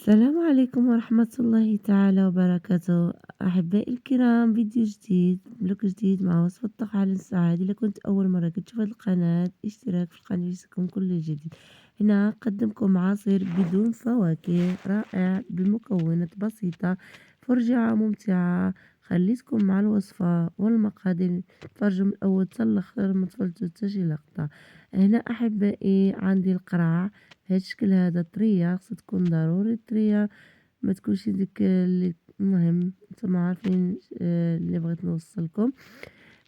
السلام عليكم ورحمة الله تعالى وبركاته. أحبائي الكرام، فيديو جديد، فلوق جديد مع وصفة طبخ على السعاد. إذا كنت أول مرة كتشوف هذه القناة، اشتراك في القناة يوصلكم كل جديد. هنا نقدمكم عصير بدون فواكه رائع بمكونات بسيطة، فرجعة ممتعة. خليتكم مع الوصفة والمقادير، تفرجوا من الأول حتى الآخر، ما تفوتوا حتى شي لقطة. هنا أحبائي عندي القرعة بهذا الشكل هذا طرية، خصها تكون ضروري طرية، ما تكونش ديك اللي المهم نتوما عارفين اللي بغيت نوصلكم.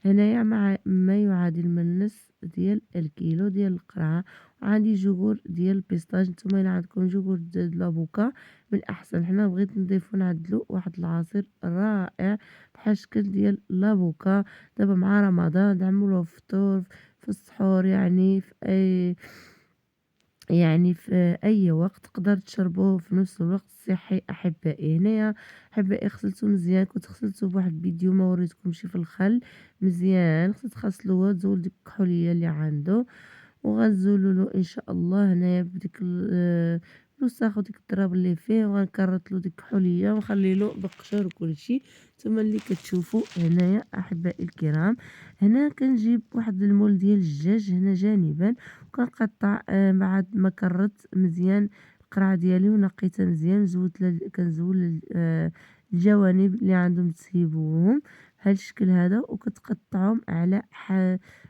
هنايا مع ما يعادل من نصف ديال الكيلو ديال القرعة، وعندي جذور ديال البيستاج. نتوما الا عندكم جذور ديال لافوكا من الاحسن. حنا بغيت نضيفو نعدلو واحد العصير رائع بحال شكل ديال لافوكا دابا مع رمضان، نعملوه في الفطور، في السحور، يعني في أي وقت تقدر تشربوه في نفس الوقت صحي. أحبائي هنايا أحبائي غسلتو مزيان، كنت غسلتو بواحد الفيديو ما وريتكمشي في الخل مزيان، خصو تغسلوه تزول ديك الكحولية اللي عنده، وغنزولولو إن شاء الله هنايا بديك الوساخ وديك التراب اللي فيه، وغنكرطلو ديك الكحولية ونخليلو بقشور وكلشي. نتوما اللي كتشوفو هنايا أحبائي الكرام. هنا كنجيب واحد المول ديال الدجاج هنا جانبا، وكنقطع بعد ما كرت مزيان القرعة ديالي ونقيتها مزيان، كنزول الجوانب اللي عندهم تسيبوهم بهاد الشكل هذا، وكتقطعهم على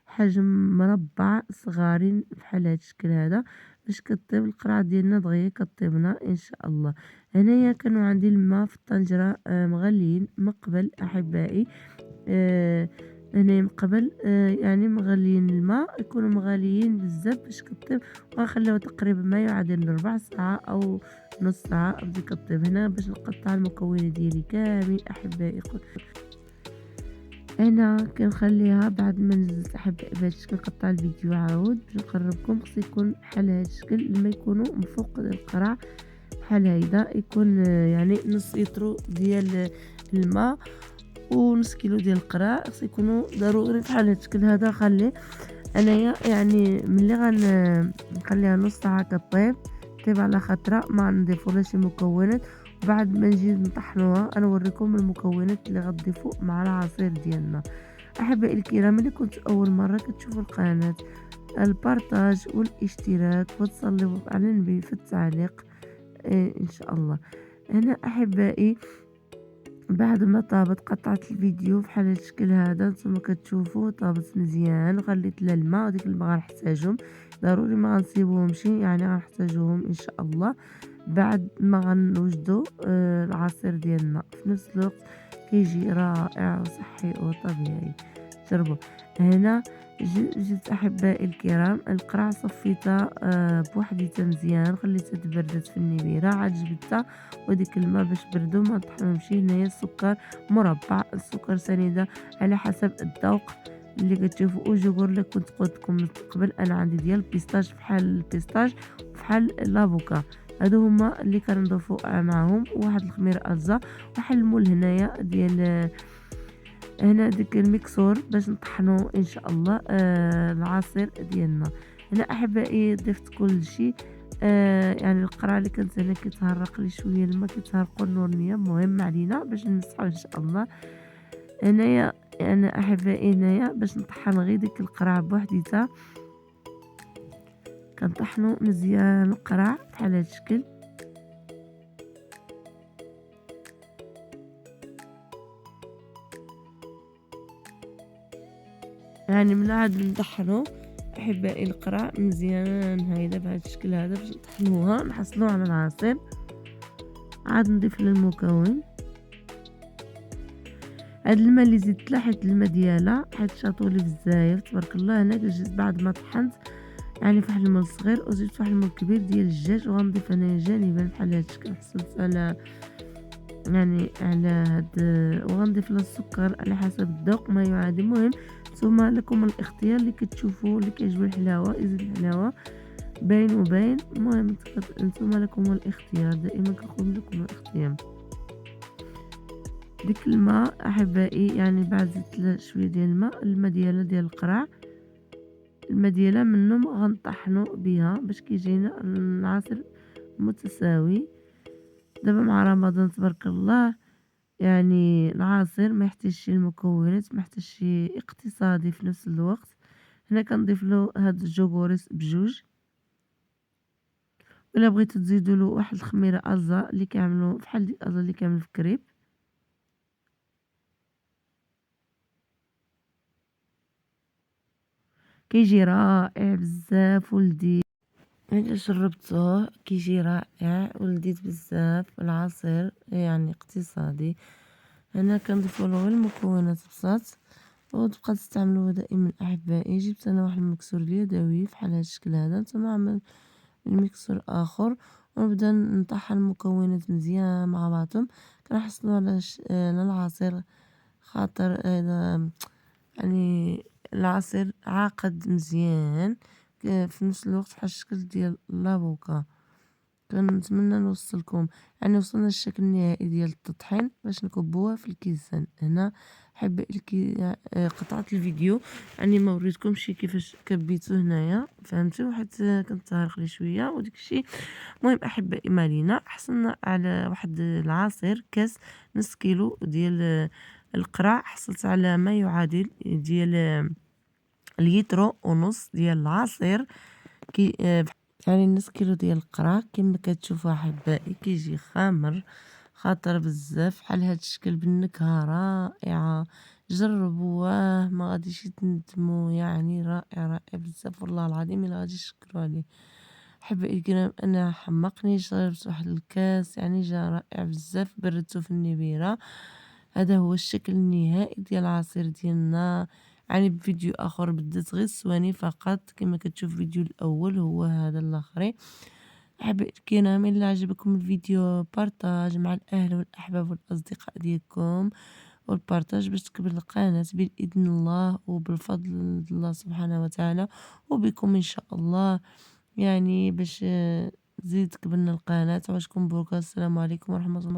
حجم مربع صغارين بحال هاد الشكل هذا، باش كطيب القرعة ديالنا دغيا كطيبنا ان شاء الله. هنايا كانوا عندي الماء في الطنجرة مغليين من قبل احبائي. آه هنا من قبل يعني مغليين الماء، يكونوا مغليين بزاف باش كطيب، وغنخليوها تقريبا ما يعادل ربع ساعة او نص ساعة بدي كطيب. هنا باش نقطع المكونات ديالي كامل احبائي. انا كنخليها بعد ما نزلت احبائي بهذا الشكل. نقطع الفيديو عاود باش نقربكم، خصو يكون بحال هذا الشكل لما يكونوا من فوق القرع بحال هيدا، يكون يعني نص لتر ديال الماء ونص كيلو ديال القرع، خص يكونوا ضروري بحال هاد الشكل هذا. خلي انايا يعني ملي نخليها نص ساعه كطيب، طيب على خطره، ما نضيفو لا شي مكونات. وبعد ما نجي نطحنوها انا نوريكم المكونات اللي غتضيفوا مع العصير ديالنا. احبائي الكرام، اللي كنت اول مره كتشوفوا القناه، البارطاج والاشتراك وتصلوا على النبي في التعليق ان شاء الله. هنا احبائي بعد ما طابت قطعت الفيديو بحال هاد الشكل هذا، نتوما كتشوفوا طابت مزيان، وخليت لها الماء، وديك الماء غنحتاجهم ضروري، ما غنسيبوهمش، يعني غنحتاجوهم ان شاء الله بعد ما غنوجدوا العصير ديالنا. في نفس الوقت كيجي رائع وصحي وطبيعي، جربوا. هنا جبت احبائي الكرام القرع، صفيتها بوحديتها مزيان، خليتها تبردت في النبيره، عاد جبتها وديك الماء باش بردوا ما طحنهمش. هنايا السكر مربع، السكر سنيده على حسب الذوق اللي كتشوفوا. وجبر اللي كنت قلت لكم من قبل، انا عندي ديال البيستاج بحال البيستاج وبحال لافوكا، هادو هما اللي كنضيفوا معاهم، وواحد الخميره ازا، واحد المول هنايا ديال هنا ديك الميكسور باش نطحنو ان شاء الله العصير ديالنا. هنا احبائي ضفت كل شيء. يعني القرع اللي كانت هنا كيتهرق لي شويه الماء، كيتهرقوا النورنيه، مهم علينا باش نمسحو ان شاء الله. هنايا انا احبائي هنايا باش نطحن غير ديك القرع بوحديتها، كنطحنو مزيان القرع بحال هاد الشكل. يعني من عاد نطحنو احبائي القرع مزيان هيدا بهذا الشكل هذا، باش نطحنوها نحصلوها على العصير. عاد نضيف للمكون هاد الماء اللي زدت له، حيت الماء ديالها حيت شاطولي بزاف تبارك الله. هنا جيت بعد ما طحنت يعني فواحد المول صغير، وزدت واحد المول كبير ديال الدجاج، وغنضيف انا جانبا بحال هاد الشكل، حصلت على يعني على هاد، وغنضيف له السكر على حسب الذوق ما يعادل. المهم نتوما لكم الاختيار، اللي كتشوفوا اللي كيعجبو الحلاوه يزيد الحلاوه، باين وباين. المهم نتوما لكم الاختيار، دائما كنقول لكم الاختيار. ديك الماء احبائي يعني بعد زدت له شويه ديال الماء ديالها ديال القرع، الماء ديالها منهم غنطحنوا بها باش كيجينا العصير متساوي. دابا مع رمضان تبارك الله يعني العصير ما يحتاجش المكونات، ما يحتاجش اقتصادي في نفس الوقت. هنا كنضيف له هاد الجوغوريس بجوج، وإلا بغيتو تزيدوا له واحد الخميرة أزا اللي كيعملوا بحال ديك أزا اللي كيعملوا في الكريب. كيجي رائع بزاف ولذيذ. إلا جربتوه كيجي رائع ولذيذ بزاف. العصير يعني اقتصادي. هنا كنضيفولو غير المكونات بساط وتبقى تستعملوه دائما أحبائي. جبت أنا واحد المكسور اليدوي فحال هاد الشكل هذا، نتوما عمل المكسور آخر، ونبدا نطحن المكونات مزيان مع بعضهم. كنحصلو على العصير، خاطر هذا يعني العصير عاقد مزيان في نفس الوقت بحال الشكل ديال لافوكا. كنتمنى نوصلكم يعني وصلنا للشكل النهائي ديال التطحين باش نكبوه في الكيسان. هنا حب قطعت الفيديو يعني ما وريتكمش كيفاش كبيتو هنايا، فهمتوا؟ حيت كنت تهرق لي شويه وديك الشيء. المهم احبائي ما علينا، حصلنا على واحد العصير كاس نص كيلو ديال القرع. حصلت على ما يعادل ديال ليترو ونص ديال العصير. كي يعني نص كيلو ديال القرع كما كتشوفوا احبائي كيجي خامر خاطر بزاف بحال هاد الشكل بالنكهة رائعة. جربوه ما غاديش تندموا، يعني رائع رائع بزاف والله العظيم الا غادي تشكروا عليه. احبائي الكرام انا حمقني، شربت واحد الكاس يعني جا رائع بزاف، بردته في النبيرة. هذا هو الشكل النهائي ديال العصير ديالنا. يعني بفيديو اخر بدات غير ثواني فقط كما كتشوف الفيديو الاول هو هذا الاخرين. احبائي الكرام الا عجبكم الفيديو بارطاج مع الاهل والاحباب والاصدقاء ديالكم، والبارطاج باش تكبر القناة باذن الله وبالفضل الله سبحانه وتعالى وبكم ان شاء الله، يعني باش تزيد تكبرنا القناة. عواشكم بروكا. السلام عليكم ورحمة الله.